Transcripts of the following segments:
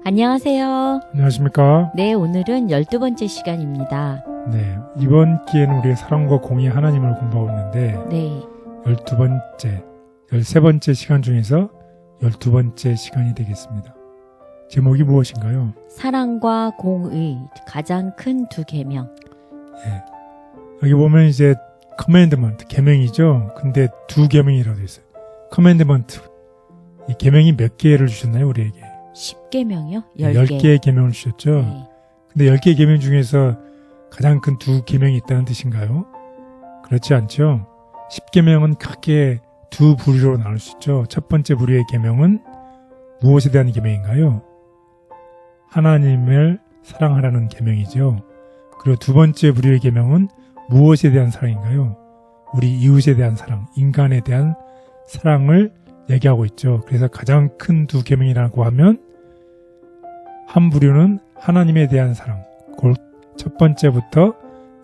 안녕하세요. 안녕하십니까? 네, 오늘은 12번째 시간입니다. 네, 이번 기회는 우리의 사랑과 공의 하나님을 공부하고 있는데 네, 12번째, 13번째 시간 중에서 12번째 시간이 되겠습니다. 제목이 무엇인가요? 사랑과 공의 가장 큰 두 계명. 예. 여기 보면 이제 커맨드먼트, 계명이죠. 근데 두 계명이라고 되어 있어요. 커맨드먼트. 이 계명이 몇 개를 주셨나요, 우리에게? 10계명이요? 10개의 계명을 주셨죠. 네. 근데 10개의 계명 중에서 가장 큰 두 계명이 있다는 뜻인가요? 그렇지 않죠. 10계명은 크게 두 부류로 나눌 수 있죠. 첫 번째 부류의 계명은 무엇에 대한 계명인가요? 하나님을 사랑하라는 계명이죠. 그리고 두 번째 부류의 계명은 무엇에 대한 사랑인가요? 우리 이웃에 대한 사랑, 인간에 대한 사랑을 얘기하고 있죠. 그래서 가장 큰 두 계명이라고 하면 한 부류는 하나님에 대한 사랑, 곧 첫 번째부터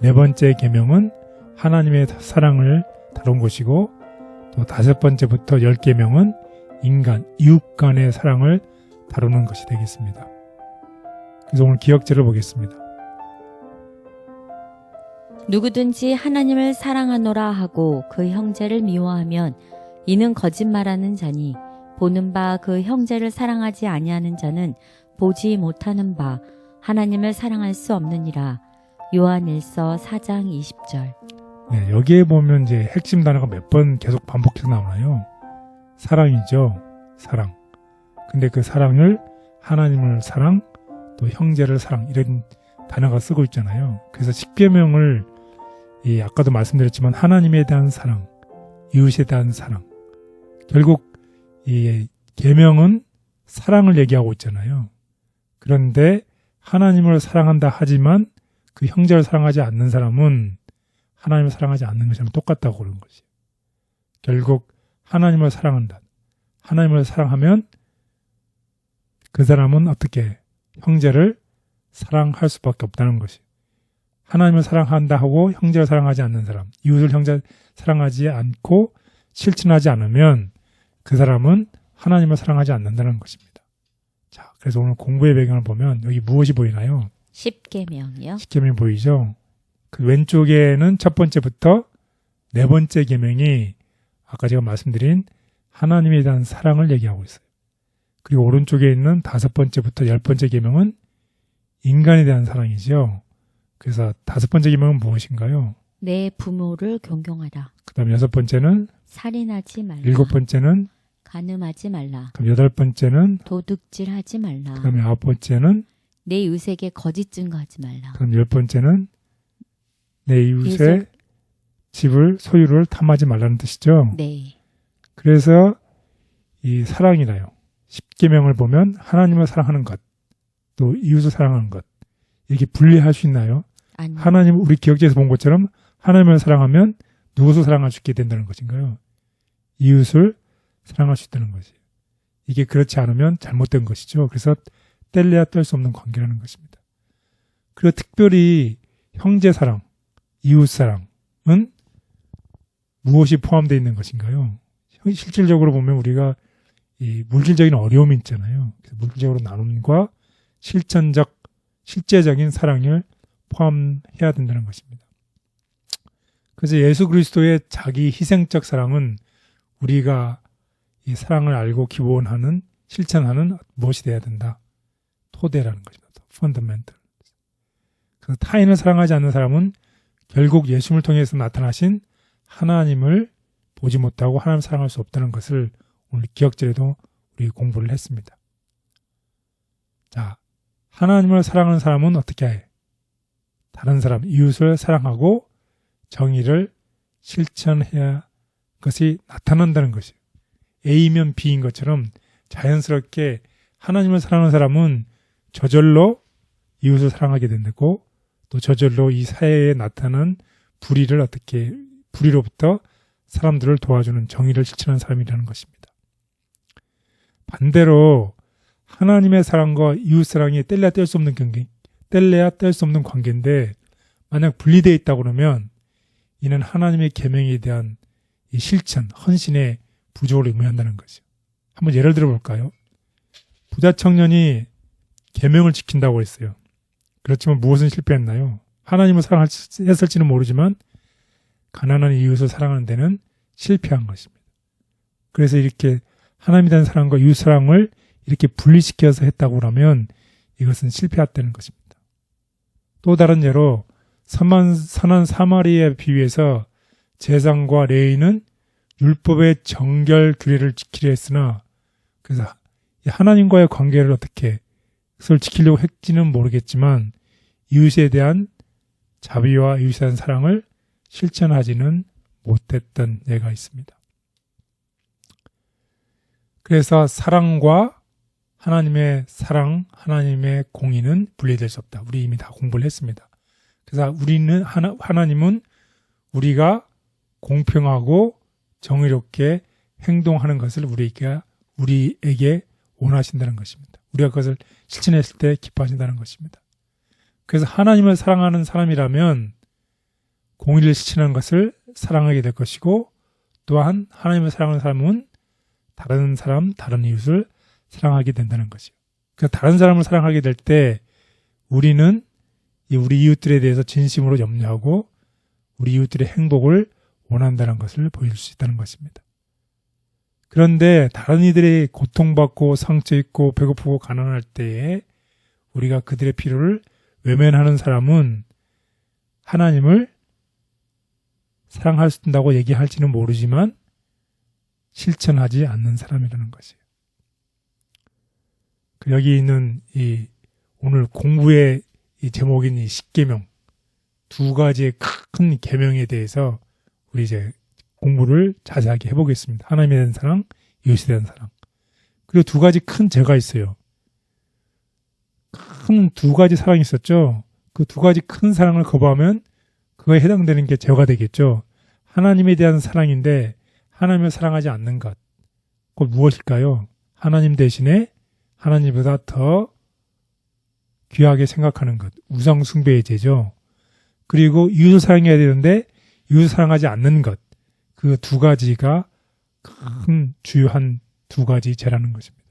네 번째 계명은 하나님의 사랑을 다룬 것이고, 또 다섯 번째부터 10계명은 인간, 이웃 간의 사랑을 다루는 것이 되겠습니다. 그래서 오늘 기억제를 보겠습니다. 누구든지 하나님을 사랑하노라 하고 그 형제를 미워하면 이는 거짓말하는 자니 보는 바 그 형제를 사랑하지 아니하는 자는 보지 못하는 바 하나님을 사랑할 수 없느니라. 요한일서 4장 20절. 네, 여기에 보면 이제 핵심 단어가 몇 번 계속 반복해서 나오나요? 사랑이죠. 사랑. 근데 그 사랑을 하나님을 사랑, 또 형제를 사랑, 이런 단어가 쓰고 있잖아요. 그래서 십계명을 아까도 말씀드렸지만 하나님에 대한 사랑, 이웃에 대한 사랑. 결국 이 계명은 사랑을 얘기하고 있잖아요. 그런데 하나님을 사랑한다 하지만 그 형제를 사랑하지 않는 사람은 하나님을 사랑하지 않는 것이랑 똑같다고 그러는 것이에요. 결국 하나님을 사랑한다. 하나님을 사랑하면 그 사람은 어떻게 형제를 사랑할 수밖에 없다는 것이에요. 하나님을 사랑한다 하고 형제를 사랑하지 않는 사람, 이웃을 형제 사랑하지 않고 실천하지 않으면 그 사람은 하나님을 사랑하지 않는다는 것입니다. 자, 그래서 오늘 공부의 배경을 보면 여기 무엇이 보이나요? 10계명이요? 10계명이 보이죠? 그 왼쪽에는 첫 번째부터 네 번째 계명이 아까 제가 말씀드린 하나님에 대한 사랑을 얘기하고 있어요. 그리고 오른쪽에 있는 다섯 번째부터 10번째 계명은 인간에 대한 사랑이죠. 그래서 다섯 번째 계명은 무엇인가요? 내 부모를 존경하라. 그 다음 여섯 번째는, 살인하지 말라. 일곱 번째는, 간음하지 말라. 그럼 여덟 번째는, 도둑질하지 말라. 그 다음에 아홉 번째는, 내 이웃에게 거짓 증거하지 말라. 그럼 열 번째는 내 이웃의 이웃을- 집을, 소유를 탐하지 말라는 뜻이죠. 네. 그래서 이 사랑이라요. 십계명을 보면 하나님을 사랑하는 것, 또 이웃을 사랑하는 것, 이렇게 분리할 수 있나요? 아니. 하나님, 우리 기억제에서 본 것처럼 하나님을 사랑하면 누구를 사랑할 수 있게 된다는 것인가요? 이웃을 사랑할 수 있다는 것이에요. 이게 그렇지 않으면 잘못된 것이죠. 그래서 뗄래야 뗄 수 없는 관계라는 것입니다. 그리고 특별히 형제 사랑, 이웃 사랑은 무엇이 포함되어 있는 것인가요? 실질적으로 보면 우리가 이 물질적인 어려움이 있잖아요. 그래서 물질적으로 나눔과 실제적인 사랑을 포함해야 된다는 것입니다. 그래서 예수 그리스도의 자기 희생적 사랑은 우리가 이 사랑을 알고 기본하는, 실천하는 무엇이 돼야 된다? 토대라는 것입니다. 펀더멘털. 그래서 타인을 사랑하지 않는 사람은 결국 예수님을 통해서 나타나신 하나님을 보지 못하고 하나님을 사랑할 수 없다는 것을 오늘 기억절에도 우리 공부를 했습니다. 자, 하나님을 사랑하는 사람은 어떻게 해? 다른 사람, 이웃을 사랑하고 정의를 실천해야 그것이 나타난다는 것이에요. A면 B인 것처럼 자연스럽게 하나님을 사랑하는 사람은 저절로 이웃을 사랑하게 된다고, 또 저절로 이 사회에 나타나는 불의로부터 사람들을 도와주는 정의를 실천하는 사람이라는 것입니다. 반대로 하나님의 사랑과 이웃 사랑이 뗄래야 뗄 수 없는 관계인데 만약 분리되어 있다고 그러면 이는 하나님의 계명에 대한 이 실천, 헌신의 부족을 의미한다는 거죠. 한번 예를 들어 볼까요? 부자 청년이 계명을 지킨다고 했어요. 그렇지만 무엇은 실패했나요? 하나님을 사랑했을지는 모르지만 가난한 이웃을 사랑하는 데는 실패한 것입니다. 그래서 이렇게 하나님에 대한 사랑과 이웃 사랑을 이렇게 분리시켜서 했다고 하면 이것은 실패했다는 것입니다. 또 다른 예로 선한 사마리아에 비유해서 제사장과 레위인은 율법의 정결 규례를 지키려 했으나 그래서 하나님과의 관계를 어떻게 그것을 지키려고 했지는 모르겠지만 이웃에 대한 자비와 이웃에 대한 사랑을 실천하지는 못했던 예가 있습니다. 그래서 사랑과 하나님의 사랑, 하나님의 공의는 분리될 수 없다. 우리 이미 다 공부를 했습니다. 그래서 하나님은 우리가 공평하고 정의롭게 행동하는 것을 우리에게 원하신다는 것입니다. 우리가 그것을 실천했을 때 기뻐하신다는 것입니다. 그래서 하나님을 사랑하는 사람이라면 공의를 실천하는 것을 사랑하게 될 것이고 또한 하나님을 사랑하는 사람은 다른 사람, 다른 이웃을 사랑하게 된다는 것이요. 그러니까 다른 사람을 사랑하게 될 때 우리는 우리 이웃들에 대해서 진심으로 염려하고 우리 이웃들의 행복을 원한다는 것을 보일 수 있다는 것입니다. 그런데 다른 이들이 고통받고 상처 있고 배고프고 가난할 때에 우리가 그들의 필요를 외면하는 사람은 하나님을 사랑할 수 있다고 얘기할지는 모르지만 실천하지 않는 사람이라는 것이에요. 여기 있는 오늘 공부의 이 제목인 이 10계명, 두 가지의 큰 계명에 대해서 우리 이제 공부를 자세하게 해보겠습니다. 하나님에 대한 사랑, 이웃에 대한 사랑. 그리고 두 가지 큰 죄가 있어요. 큰 두 가지 사랑이 있었죠. 그 두 가지 큰 사랑을 거부하면 그거에 해당되는 게 죄가 되겠죠. 하나님에 대한 사랑인데 하나님을 사랑하지 않는 것. 그건 무엇일까요? 하나님 대신에 하나님보다 더 귀하게 생각하는 것. 우상 숭배의 죄죠. 그리고 이웃을 사랑해야 되는데 이웃을 사랑하지 않는 것. 그 두 가지가 큰 주요한 두 가지 죄라는 것입니다.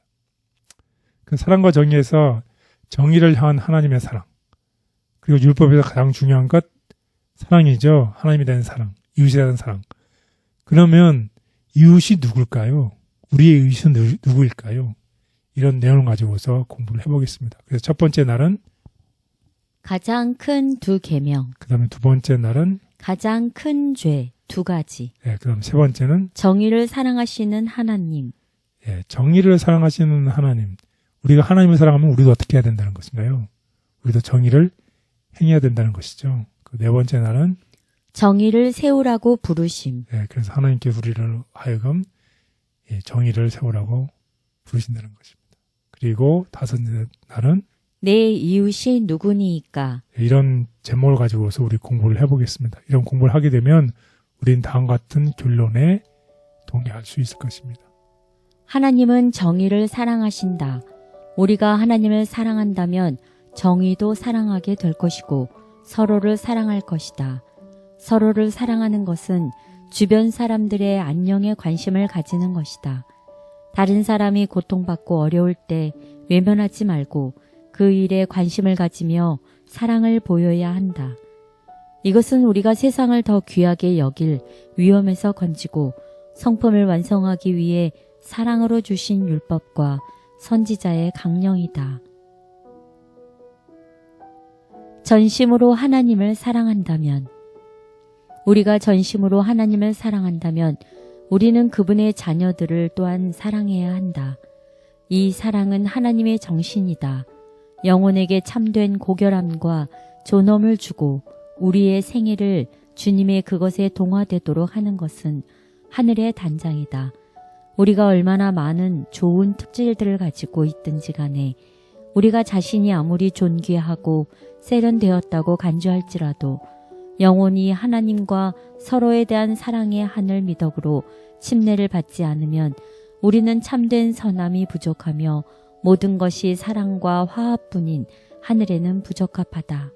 그 사랑과 정의에서 정의를 향한 하나님의 사랑. 그리고 율법에서 가장 중요한 것 사랑이죠. 하나님에 대한 사랑, 이웃에 대한 사랑. 그러면 이웃이 누굴까요? 우리의 이웃은 누구일까요? 이런 내용을 가지고서 공부를 해보겠습니다. 그래서 첫 번째 날은 가장 큰 두 계명, 그 다음에 두 번째 날은 가장 큰 죄 두 가지, 그 다음 세 번째는 정의를 사랑하시는 하나님. 정의를 사랑하시는 하나님. 우리가 하나님을 사랑하면 우리도 어떻게 해야 된다는 것인가요? 우리도 정의를 행해야 된다는 것이죠. 그 네 번째 날은 정의를 세우라고 부르심. 그래서 하나님께서 우리를 하여금 정의를 세우라고 부르신다는 것입니다. 그리고 다섯째 날은 내 이웃이 누구니이까. 이런 제목을 가지고서 우리 공부를 해보겠습니다. 이런 공부를 하게 되면 우린 다음과 같은 결론에 동의할 수 있을 것입니다. 하나님은 정의를 사랑하신다. 우리가 하나님을 사랑한다면 정의도 사랑하게 될 것이고 서로를 사랑할 것이다. 서로를 사랑하는 것은 주변 사람들의 안녕에 관심을 가지는 것이다. 다른 사람이 고통받고 어려울 때 외면하지 말고 그 일에 관심을 가지며 사랑을 보여야 한다. 이것은 우리가 세상을 더 귀하게 여길 위험에서 건지고 성품을 완성하기 위해 사랑으로 주신 율법과 선지자의 강령이다. 전심으로 하나님을 사랑한다면, 우리가 전심으로 하나님을 사랑한다면 우리는 그분의 자녀들을 또한 사랑해야 한다. 이 사랑은 하나님의 정신이다. 영혼에게 참된 고결함과 존엄을 주고 우리의 생애를 주님의 그것에 동화되도록 하는 것은 하늘의 단장이다. 우리가 얼마나 많은 좋은 특질들을 가지고 있든지 간에 우리가 자신이 아무리 존귀하고 세련되었다고 간주할지라도 영혼이 하나님과 서로에 대한 사랑의 하늘 미덕으로 침례를 받지 않으면 우리는 참된 선함이 부족하며 모든 것이 사랑과 화합뿐인 하늘에는 부적합하다.